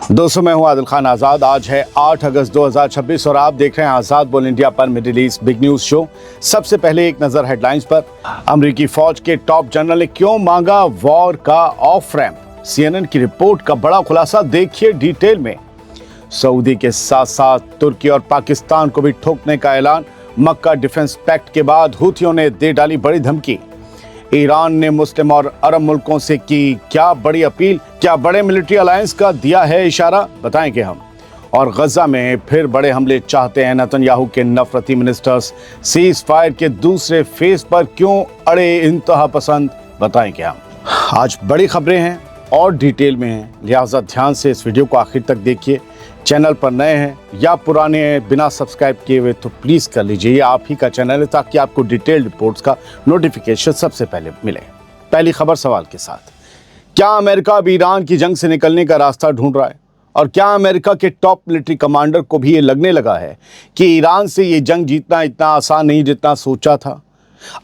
दोस्तों, मैं हूं आदिल खान आज़ाद। आज है 8 अगस्त 2026 और आप देख रहे हैं आज़ाद बोल इंडिया पर middle east big news show. सबसे पहले एक नज़र हेडलाइंस पर। अमेरिकी फौज के टॉप जनरल ने क्यों मांगा वॉर का ऑफ रैंप? सीएनएन की रिपोर्ट का बड़ा खुलासा देखिए डिटेल में। सऊदी के साथ साथ तुर्की और पाकिस्तान को भी ठोकने का ऐलान। मक्का डिफेंस पैक्ट के बाद हुथियों ने दे डाली बड़ी धमकी। ईरान ने मुस्लिम और अरब मुल्कों से की क्या बड़ी अपील? क्या बड़े मिलिट्री अलायंस का दिया है इशारा? बताएंगे हम। और गजा में फिर बड़े हमले चाहते हैं नेतन्याहू के नफरती मिनिस्टर्स। सीज फायर के दूसरे फेज पर क्यों अड़े इंतहा पसंद? बताएंगे हम। आज बड़ी खबरें हैं और डिटेल में हैं, लिहाजा ध्यान से इस वीडियो को आखिर तक देखिए। चैनल पर नए हैं या पुराने हैं बिना सब्सक्राइब किए हुए तो प्लीज़ कर लीजिए, ये आप ही का चैनल है ताकि आपको डिटेल रिपोर्ट्स का नोटिफिकेशन सबसे पहले मिले। पहली खबर सवाल के साथ। क्या अमेरिका अब ईरान की जंग से निकलने का रास्ता ढूंढ रहा है? और क्या अमेरिका के टॉप मिलिट्री कमांडर को भी ये लगने लगा है कि ईरान से ये जंग जीतना इतना आसान नहीं जितना सोचा था?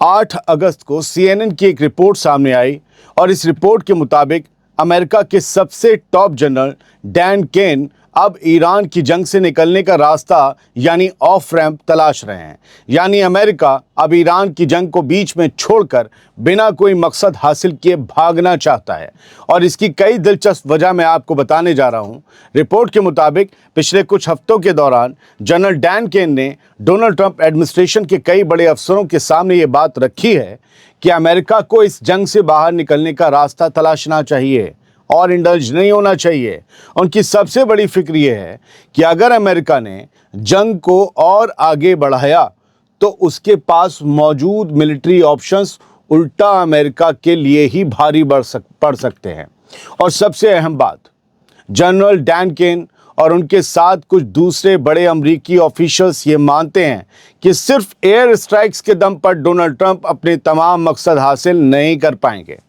8 अगस्त को सीएनएन की एक रिपोर्ट सामने आई और इस रिपोर्ट के मुताबिक अमेरिका के सबसे टॉप जनरल डैन केन अब ईरान की जंग से निकलने का रास्ता यानी ऑफ रैंप तलाश रहे हैं। यानी अमेरिका अब ईरान की जंग को बीच में छोड़कर बिना कोई मकसद हासिल किए भागना चाहता है और इसकी कई दिलचस्प वजह मैं आपको बताने जा रहा हूं। रिपोर्ट के मुताबिक पिछले कुछ हफ्तों के दौरान जनरल डैन केन ने डोनाल्ड ट्रंप एडमिनिस्ट्रेशन के कई बड़े अफसरों के सामने ये बात रखी है कि अमेरिका को इस जंग से बाहर निकलने का रास्ता तलाशना चाहिए और इंडल्ज नहीं होना चाहिए। उनकी सबसे बड़ी फिक्र ये है कि अगर अमेरिका ने जंग को और आगे बढ़ाया तो उसके पास मौजूद मिलिट्री ऑप्शंस उल्टा अमेरिका के लिए ही भारी पड़ सकते हैं। और सबसे अहम बात, जनरल डैन केन और उनके साथ कुछ दूसरे बड़े अमेरिकी ऑफिशियल्स ये मानते हैं कि सिर्फ एयर स्ट्राइक्स के दम पर डोनाल्ड ट्रंप अपने तमाम मकसद हासिल नहीं कर पाएंगे।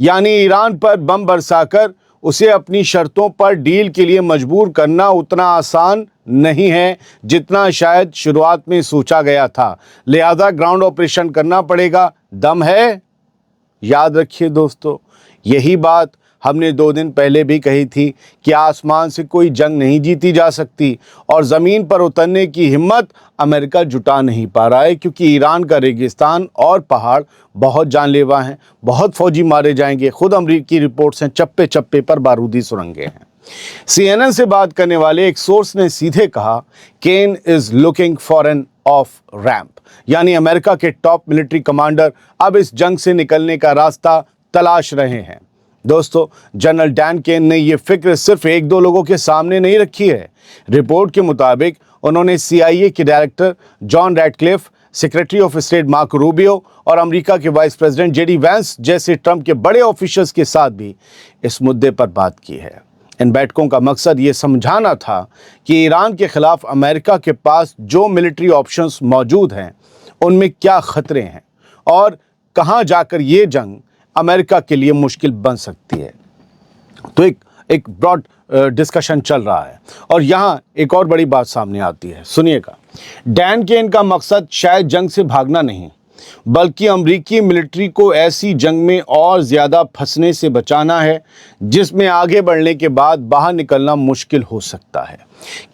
यानी ईरान पर बम बरसाकर उसे अपनी शर्तों पर डील के लिए मजबूर करना उतना आसान नहीं है जितना शायद शुरुआत में सोचा गया था। लिहाजा ग्राउंड ऑपरेशन करना पड़ेगा। दम है? याद रखिए दोस्तों, यही बात हमने 2 दिन पहले भी कही थी कि आसमान से कोई जंग नहीं जीती जा सकती और ज़मीन पर उतरने की हिम्मत अमेरिका जुटा नहीं पा रहा है क्योंकि ईरान का रेगिस्तान और पहाड़ बहुत जानलेवा हैं, बहुत फौजी मारे जाएंगे। खुद अमेरिकी रिपोर्ट्स हैं, चप्पे चप्पे पर बारूदी सुरंगें हैं। सीएनएन से बात करने वाले एक सोर्स ने सीधे कहा, Caine is looking for an off ramp, यानी अमेरिका के टॉप मिलिट्री कमांडर अब इस जंग से निकलने का रास्ता तलाश रहे हैं। दोस्तों, जनरल डैन केन ने यह फिक्र सिर्फ 1-2 लोगों के सामने नहीं रखी है। रिपोर्ट के मुताबिक उन्होंने CIA के director John Ratcliffe, secretary of state Marco Rubio और अमेरिका के वाइस प्रेसिडेंट JD वैंस जैसे ट्रंप के बड़े ऑफिशियल्स के साथ भी इस मुद्दे पर बात की है। इन बैठकों का मकसद ये समझाना था कि ईरान के खिलाफ अमेरिका के पास जो मिलिट्री ऑप्शंस मौजूद हैं उनमें क्या खतरे हैं और कहाँ जाकर ये जंग अमेरिका के लिए मुश्किल बन सकती है। तो एक ब्रॉड डिस्कशन चल रहा है और यहाँ एक और बड़ी बात सामने आती है, सुनिएगा। डैन केन का मकसद शायद जंग से भागना नहीं बल्कि अमेरिकी मिलिट्री को ऐसी जंग में और ज़्यादा फंसने से बचाना है जिसमें आगे बढ़ने के बाद बाहर निकलना मुश्किल हो सकता है,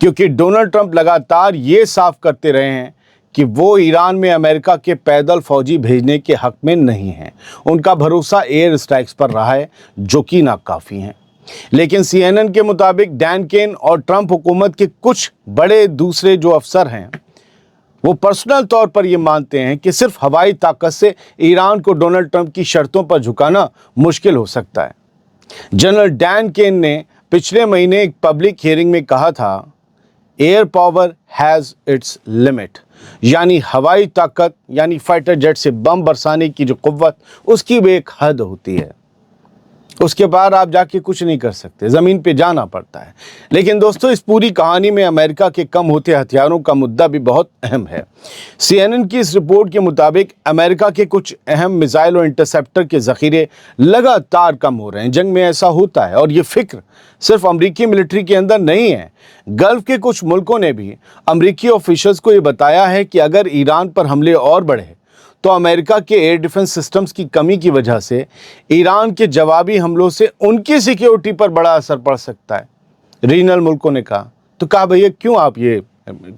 क्योंकि डोनाल्ड ट्रंप लगातार ये साफ करते रहे हैं कि वो ईरान में अमेरिका के पैदल फौजी भेजने के हक में नहीं हैं। उनका भरोसा एयर स्ट्राइक्स पर रहा है जो कि नाकाफ़ी हैं। लेकिन CNN के मुताबिक डैन केन और ट्रंप हुकूमत के कुछ बड़े दूसरे जो अफसर हैं वो पर्सनल तौर पर ये मानते हैं कि सिर्फ हवाई ताकत से ईरान को डोनाल्ड ट्रंप की शर्तों पर झुकाना मुश्किल हो सकता है। जनरल डैन केन ने पिछले महीने एक पब्लिक हियरिंग में कहा था, air power has its limit, यानी हवाई ताकत यानी फाइटर जेट से बम बरसाने की जो कुव्वत उसकी भी एक हद होती है, उसके बाद आप जाके कुछ नहीं कर सकते, ज़मीन पे जाना पड़ता है। लेकिन दोस्तों, इस पूरी कहानी में अमेरिका के कम होते हथियारों का मुद्दा भी बहुत अहम है। CNN की इस रिपोर्ट के मुताबिक अमेरिका के कुछ अहम मिसाइल और इंटरसेप्टर के ज़ख़ीरे लगातार कम हो रहे हैं। जंग में ऐसा होता है और ये फिक्र सिर्फ अमेरिकी मिलिट्री के अंदर नहीं है। गल्फ़ के कुछ मुल्कों ने भी अमेरिकी ऑफिशियल्स को ये बताया है कि अगर ईरान पर हमले और बढ़े तो अमेरिका के एयर डिफेंस सिस्टम्स की कमी की वजह से ईरान के जवाबी हमलों से उनकी सिक्योरिटी पर बड़ा असर पड़ सकता है। रीजनल मुल्कों ने कहा। तो कहा भैया क्यों आप ये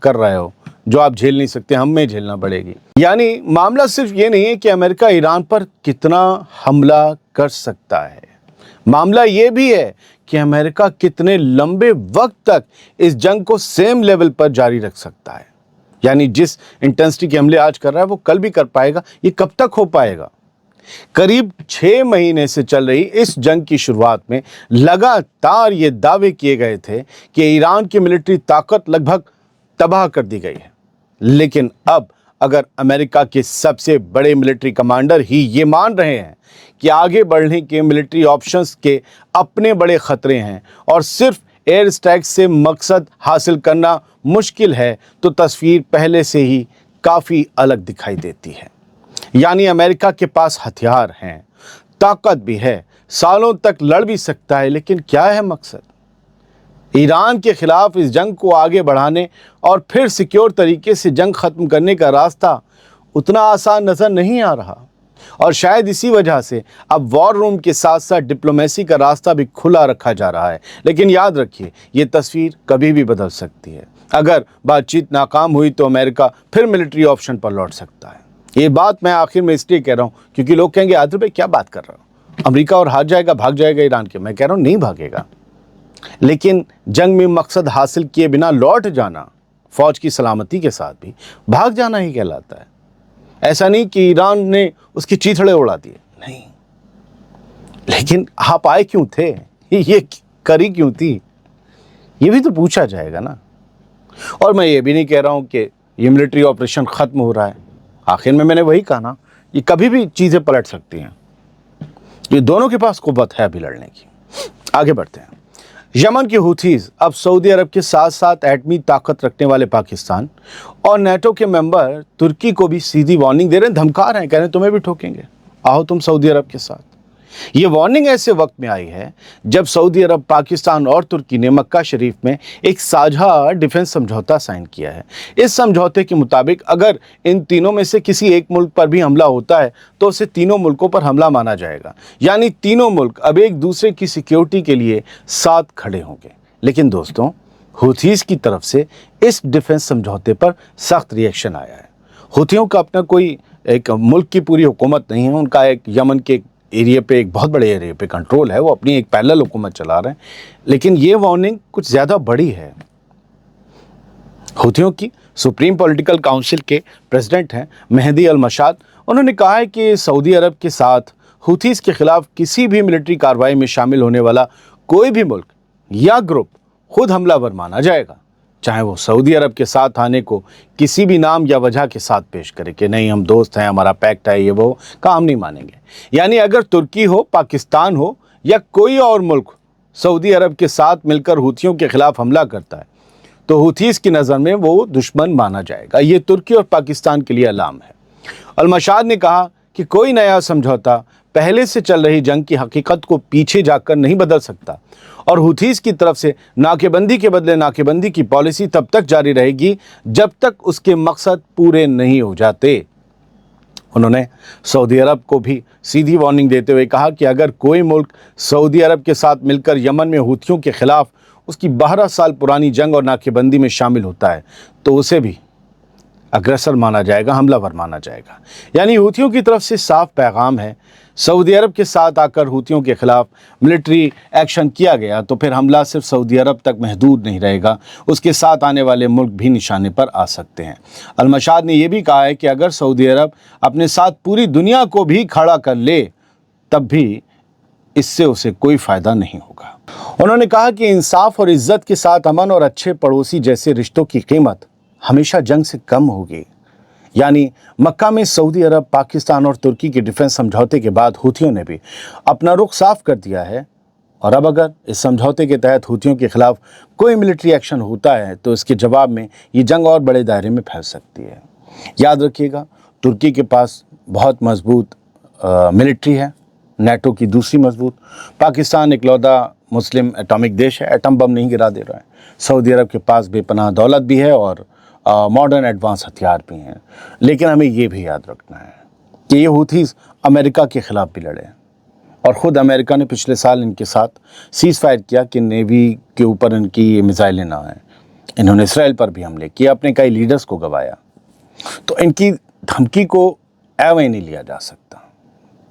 कर रहे हो, जो आप झेल नहीं सकते हमें झेलना पड़ेगी। यानी मामला सिर्फ ये नहीं है कि अमेरिका ईरान पर कितना हमला कर सकता है, मामला ये भी है कि अमेरिका कितने लंबे वक्त तक इस जंग को सेम लेवल पर जारी रख सकता है। यानी जिस इंटेंसिटी के हमले आज कर रहा है वो कल भी कर पाएगा। ये कब तक हो पाएगा? करीब 6 महीने से चल रही इस जंग की शुरुआत में लगातार ये दावे किए गए थे कि ईरान की मिलिट्री ताकत लगभग तबाह कर दी गई है। लेकिन अब अगर अमेरिका के सबसे बड़े मिलिट्री कमांडर ही ये मान रहे हैं कि आगे बढ़ने के मिलिट्री ऑप्शंस के अपने बड़े खतरे हैं और सिर्फ एयर स्ट्राइक से मकसद हासिल करना मुश्किल है, तो तस्वीर पहले से ही काफ़ी अलग दिखाई देती है। यानी अमेरिका के पास हथियार हैं, ताकत भी है, सालों तक लड़ भी सकता है, लेकिन क्या है मकसद? ईरान के खिलाफ इस जंग को आगे बढ़ाने और फिर सिक्योर तरीके से जंग ख़त्म करने का रास्ता उतना आसान नज़र नहीं आ रहा। और शायद इसी वजह से अब वॉर रूम के साथ साथ डिप्लोमेसी का रास्ता भी खुला रखा जा रहा है। लेकिन याद रखिए, ये तस्वीर कभी भी बदल सकती है। अगर बातचीत नाकाम हुई तो अमेरिका फिर मिलिट्री ऑप्शन पर लौट सकता है। ये बात मैं आखिर में इसलिए कह रहा हूँ क्योंकि लोग कहेंगे आदिल भाई क्या बात कर रहे हो, अमेरिका और हार जाएगा, भाग जाएगा ईरान के। मैं कह रहा हूँ नहीं भागेगा, लेकिन जंग में मकसद हासिल किए बिना लौट जाना, फौज की सलामती के साथ भी भाग जाना ही कहलाता है। ऐसा नहीं कि ईरान ने उसकी चीथड़े उड़ा दिए, नहीं, लेकिन आप आए क्यों थे, ये करी क्यों थी, ये भी तो पूछा जाएगा ना। और मैं ये भी नहीं कह रहा हूँ कि ये मिलिट्री ऑपरेशन ख़त्म हो रहा है। आखिर में मैंने वही कहा ना, ये कभी भी चीज़ें पलट सकती हैं। ये दोनों के पास कुव्वत है अभी लड़ने की। आगे बढ़ते हैं। यमन के हुथीज़ अब सऊदी अरब के साथ साथ एटमी ताकत रखने वाले पाकिस्तान और नेटो के मेंबर तुर्की को भी सीधी वार्निंग दे रहे हैं, धमका रहे हैं, कह रहे हैं तुम्हें भी ठोकेंगे, आओ तुम सऊदी अरब के साथ। ये वार्निंग ऐसे वक्त में आई है जब सऊदी अरब, पाकिस्तान और तुर्की ने मक्का शरीफ में एक साझा डिफेंस समझौता साइन किया है। इस समझौते के मुताबिक अगर इन तीनों में से किसी एक मुल्क पर भी हमला होता है तो उसे तीनों मुल्कों पर हमला माना जाएगा। यानी तीनों मुल्क अब एक दूसरे की सिक्योरिटी के लिए साथ खड़े होंगे। लेकिन दोस्तों, हुथीज़ की तरफ से इस डिफेंस समझौते पर सख्त रिएक्शन आया है। हुथियों का अपना कोई एक मुल्क की पूरी हुकूमत नहीं है, उनका एक यमन के एरिया पे, एक बहुत बड़े एरिया पे कंट्रोल है, वो अपनी एक पैरेलल हुकूमत चला रहे हैं। लेकिन ये वार्निंग कुछ ज़्यादा बड़ी है। हुथियों की सुप्रीम पॉलिटिकल काउंसिल के प्रेसिडेंट हैं मेहदी अल मशाद, उन्होंने कहा है कि सऊदी अरब के साथ हुथीज़ के खिलाफ किसी भी मिलिट्री कार्रवाई में शामिल होने वाला कोई भी मुल्क या ग्रुप खुद हमलावर माना जाएगा, चाहे वो सऊदी अरब के साथ आने को किसी भी नाम या वजह के साथ पेश करे कि नहीं हम दोस्त हैं, हमारा पैक्ट है, ये वो काम नहीं मानेंगे। यानी अगर तुर्की हो, पाकिस्तान हो या कोई और मुल्क सऊदी अरब के साथ मिलकर हुथियों के खिलाफ हमला करता है तो हुथीज़ की नज़र में वो दुश्मन माना जाएगा। ये तुर्की और पाकिस्तान के लिए अलार्म है। अल मशाद ने कहा कि कोई नया समझौता पहले से चल रही जंग की हकीकत को पीछे जाकर नहीं बदल सकता और हुथीज़ की तरफ से नाकेबंदी के बदले नाकेबंदी की पॉलिसी तब तक जारी रहेगी जब तक उसके मकसद पूरे नहीं हो जाते। उन्होंने सऊदी अरब को भी सीधी वार्निंग देते हुए कहा कि अगर कोई मुल्क सऊदी अरब के साथ मिलकर यमन में हुथियों के खिलाफ उसकी 12 साल पुरानी जंग और नाकेबंदी में शामिल होता है तो उसे भी अग्रेसर माना जाएगा, हमलावर माना जाएगा। यानी हुथियों की तरफ से साफ पैगाम है, सऊदी अरब के साथ आकर हुथियों के खिलाफ मिलिट्री एक्शन किया गया तो फिर हमला सिर्फ सऊदी अरब तक महदूद नहीं रहेगा, उसके साथ आने वाले मुल्क भी निशाने पर आ सकते हैं। अल मशाद ने यह भी कहा है कि अगर सऊदी अरब अपने साथ पूरी दुनिया को भी खड़ा कर ले तब भी इससे उसे कोई फ़ायदा नहीं होगा। उन्होंने कहा कि इंसाफ और इज़्ज़त के साथ अमन और अच्छे पड़ोसी जैसे रिश्तों की कीमत हमेशा जंग से कम होगी। यानी मक्का में सऊदी अरब, पाकिस्तान और तुर्की के डिफेंस समझौते के बाद हुथियों ने भी अपना रुख साफ कर दिया है और अब अगर इस समझौते के तहत हुथियों के खिलाफ कोई मिलिट्री एक्शन होता है तो इसके जवाब में ये जंग और बड़े दायरे में फैल सकती है। याद रखिएगा, तुर्की के पास बहुत मजबूत मिलिट्री है, नेटो की दूसरी मजबूत। पाकिस्तान इकलौता मुस्लिम एटॉमिक देश है, एटम बम नहीं गिरा दे रहा है। सऊदी अरब के पास बेपनाह दौलत भी है और मॉडर्न एडवांस हथियार भी हैं। लेकिन हमें ये भी याद रखना है कि ये हुथीज़ अमेरिका के ख़िलाफ़ भी लड़े हैं اور خود امریکہ نے پچھلے سال ان کے ساتھ سیز فائر کیا کہ نیوی کے اوپر ان کی میزائلیں نہ آئیں۔ انہوں نے اسرائیل پر بھی حملے کیے، اپنے کئی لیڈرز کو گوایا۔ تو ان کی دھمکی کو ایویں نہیں لیا جا سکتا،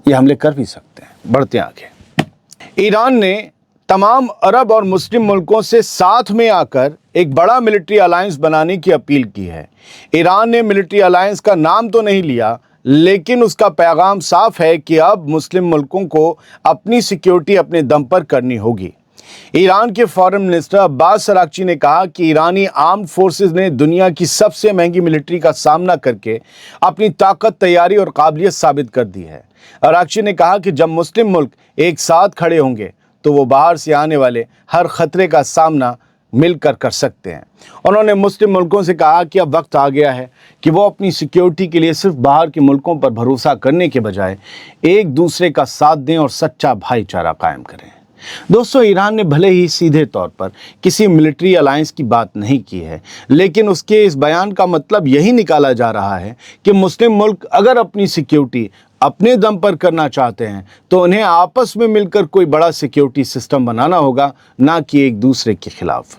یہ حملے کر بھی سکتے ہیں۔ بڑھتے ہیں آگے۔ ایران نے تمام عرب اور مسلم ملکوں سے ساتھ میں آ کر ایک بڑا ملٹری الائنس بنانے کی اپیل کی ہے۔ ایران نے ملٹری الائنس کا نام تو نہیں لیا، لیکن اس کا پیغام صاف ہے کہ اب مسلم ملکوں کو اپنی سیکیورٹی اپنے دم پر کرنی ہوگی۔ ایران کے فارن منسٹر عباس اراغچی نے کہا کہ ایرانی آرمڈ فورسز نے دنیا کی سب سے مہنگی ملٹری کا سامنا کر کے اپنی طاقت، تیاری اور قابلیت ثابت کر دی ہے۔ اراغچی نے کہا کہ جب مسلم ملک ایک ساتھ کھڑے ہوں گے تو وہ باہر سے آنے والے ہر خطرے کا سامنا مل کر سکتے ہیں۔ انہوں نے مسلم ملکوں سے کہا کہ اب وقت آ گیا ہے کہ وہ اپنی سیکیورٹی کے لیے صرف باہر کے ملکوں پر بھروسہ کرنے کے بجائے ایک دوسرے کا ساتھ دیں اور سچا بھائی چارہ قائم کریں۔ دوستو، ایران نے بھلے ہی سیدھے طور پر کسی ملٹری الائنس کی بات نہیں کی ہے، لیکن اس کے اس بیان کا مطلب یہی نکالا جا رہا ہے کہ مسلم ملک اگر اپنی سیکیورٹی اپنے دم پر کرنا چاہتے ہیں تو انہیں آپس میں مل کر کوئی بڑا سیکیورٹی سسٹم بنانا ہوگا، نہ کہ ایک دوسرے کے خلاف۔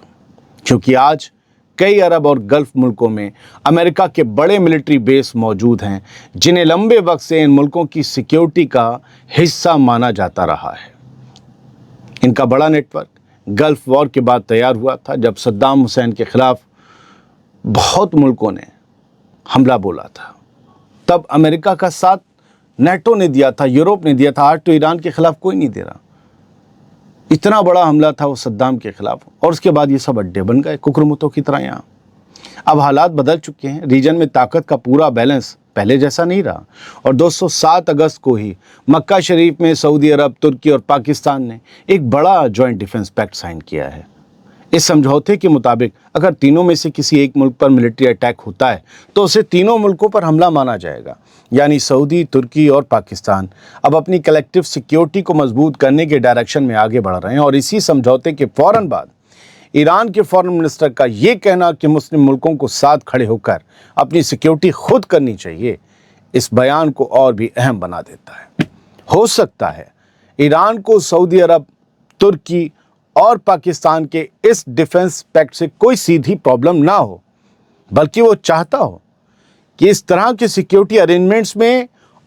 کیونکہ آج کئی عرب اور گلف ملکوں میں امریکہ کے بڑے ملٹری بیس موجود ہیں، جنہیں لمبے وقت سے ان ملکوں کی سیکیورٹی کا حصہ مانا جاتا رہا ہے۔ ان کا بڑا نیٹ ورک گلف وار کے بعد تیار ہوا تھا، جب صدام حسین کے خلاف بہت ملکوں نے حملہ بولا تھا۔ تب امریکہ کا ساتھ نیٹو نے دیا تھا، یورپ نے دیا تھا، آج تو ایران کے خلاف کوئی نہیں دے رہا۔ اتنا بڑا حملہ تھا وہ صدام کے خلاف، اور اس کے بعد یہ سب اڈے بن گئے ککرمتوں کی طرح یہاں۔ اب حالات بدل چکے ہیں، ریجن میں طاقت کا پورا بیلنس پہلے جیسا نہیں رہا۔ اور دوستو، 7 اگست کو ہی مکہ شریف میں سعودی عرب، ترکی اور پاکستان نے ایک بڑا جوائنٹ ڈیفنس پیکٹ سائن کیا ہے۔ اس سمجھوتے کے مطابق اگر تینوں میں سے کسی ایک ملک پر ملٹری اٹیک ہوتا ہے تو اسے تینوں ملکوں پر حملہ مانا جائے گا، یعنی سعودی، ترکی اور پاکستان اب اپنی کلیکٹیو سیکیورٹی کو مضبوط کرنے کے ڈائریکشن میں آگے بڑھ رہے ہیں۔ اور اسی سمجھوتے کے فوراً بعد ایران کے فارن منسٹر کا یہ کہنا کہ مسلم ملکوں کو ساتھ کھڑے ہو کر اپنی سیکیورٹی خود کرنی چاہیے، اس بیان کو اور بھی اہم بنا دیتا ہے۔ ہو سکتا ہے ایران کو سعودی عرب، ترکی اور پاکستان کے اس ڈیفنس پیکٹ سے کوئی سیدھی پرابلم نہ ہو، بلکہ وہ چاہتا ہو کہ اس طرح کے سیکیورٹی ارینجمنٹس میں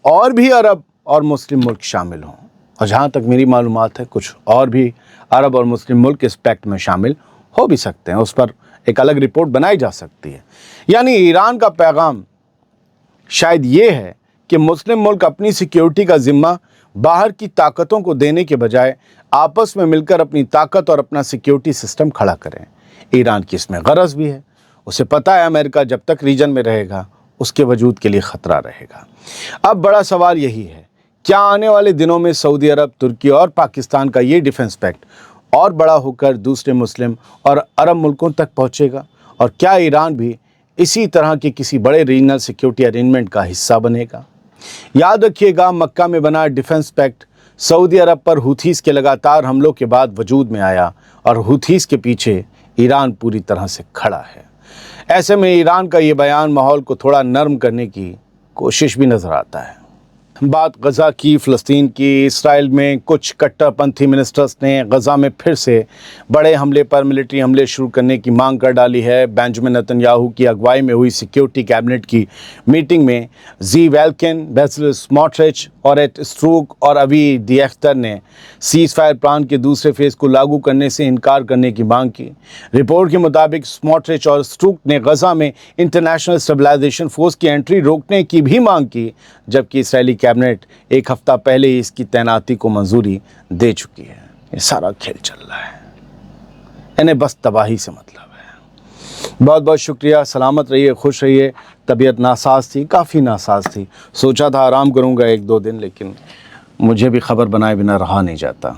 اور بھی عرب اور مسلم ملک شامل ہوں۔ اور جہاں تک میری معلومات ہے، کچھ اور بھی عرب اور مسلم ملک اس پیکٹ میں شامل ہو بھی سکتے ہیں، اس پر ایک الگ رپورٹ بنائی جا سکتی ہے۔ یعنی ایران کا پیغام شاید یہ ہے کہ مسلم ملک اپنی سیکیورٹی کا ذمہ باہر کی طاقتوں کو دینے کے بجائے آپس میں مل کر اپنی طاقت اور اپنا سیکیورٹی سسٹم کھڑا کریں۔ ایران کی اس میں غرض بھی ہے، اسے پتہ ہے امریکہ جب تک ریجن میں رہے گا اس کے وجود کے لیے خطرہ رہے گا۔ اب بڑا سوال یہی ہے، کیا آنے والے دنوں میں سعودی عرب، ترکی اور پاکستان کا یہ ڈیفنس پیکٹ اور بڑا ہو کر دوسرے مسلم اور عرب ملکوں تک پہنچے گا؟ اور کیا ایران بھی اسی طرح کے کسی بڑے ریجنل سیکیورٹی ارینجمنٹ کا حصہ بنے گا؟ یاد رکھیے گا، مکہ میں بنا ڈیفنس پیکٹ سعودی عرب پر ہوتھیز کے لگاتار حملوں کے بعد وجود میں آیا، اور ہوتھیز کے پیچھے ایران پوری طرح سے کھڑا ہے۔ ایسے میں ایران کا یہ بیان ماحول کو تھوڑا نرم کرنے کی کوشش بھی نظر آتا ہے۔ بات غزہ کی، فلسطین کی۔ اسرائیل میں کچھ کٹر پنتھی منسٹرز نے غزہ میں پھر سے بڑے حملے پر ملٹری حملے شروع کرنے کی مانگ کر ڈالی ہے۔ بینجامن نیتن یاہو کی اگوائی میں ہوئی سیکیورٹی کیبنٹ کی میٹنگ میں زی ویلکن، بیسل سموٹرچ اور ایٹ اسٹروک اور ابھی دیختر نے سیز فائر پلان کے دوسرے فیز کو لاگو کرنے سے انکار کرنے کی مانگ کی۔ رپورٹ کے مطابق سموٹرچ اور اسٹروک نے غزہ میں انٹرنیشنل اسٹیبلائزیشن فورس کی انٹری روکنے کی بھی مانگ کی، جبکہ اسرائیلی کیبنٹ ایک ہفتہ پہلے ہی اس کی تعیناتی کو منظوری دے چکی ہے۔ یہ سارا کھیل چل رہا ہے، انہیں بس تباہی سے مطلب ہے۔ بہت بہت شکریہ، سلامت رہیے، خوش رہیے۔ طبیعت ناساز تھی، کافی ناساز تھی، سوچا تھا آرام کروں گا 1-2 دن، لیکن مجھے بھی خبر بنائے بنا رہا نہیں جاتا،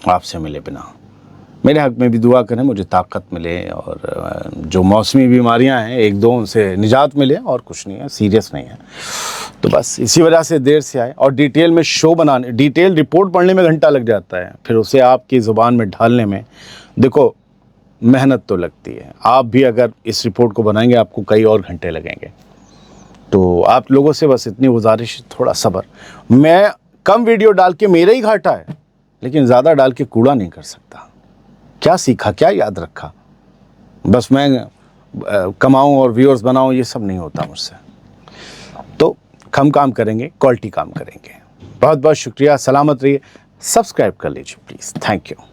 آپ سے ملے بنا۔ میرے حق میں بھی دعا کریں، مجھے طاقت ملے اور جو موسمی بیماریاں ہیں 1-2 ان سے نجات ملے، اور کچھ نہیں ہے، سیریس نہیں ہے۔ تو بس اسی وجہ سے دیر سے آئے، اور ڈیٹیل میں شو بنانے، ڈیٹیل رپورٹ پڑھنے میں گھنٹہ لگ جاتا ہے، پھر اسے آپ کی زبان میں ڈھالنے میں دیکھو محنت تو لگتی ہے۔ آپ بھی اگر اس رپورٹ کو بنائیں گے آپ کو کئی اور گھنٹے لگیں گے۔ تو آپ لوگوں سے بس اتنی گزارش، تھوڑا صبر۔ میں कम वीडियो डाल के मेरा ही घाटा है, लेकिन ज़्यादा डाल के कूड़ा नहीं कर सकता। क्या सीखा, क्या याद रखा? बस मैं कमाऊं और व्यूअर्स बनाऊं, ये सब नहीं होता मुझसे। तो कम काम करेंगे, क्वालिटी काम करेंगे। बहुत बहुत शुक्रिया, सलामत रहिए। सब्सक्राइब कर लीजिए प्लीज़। Thank you.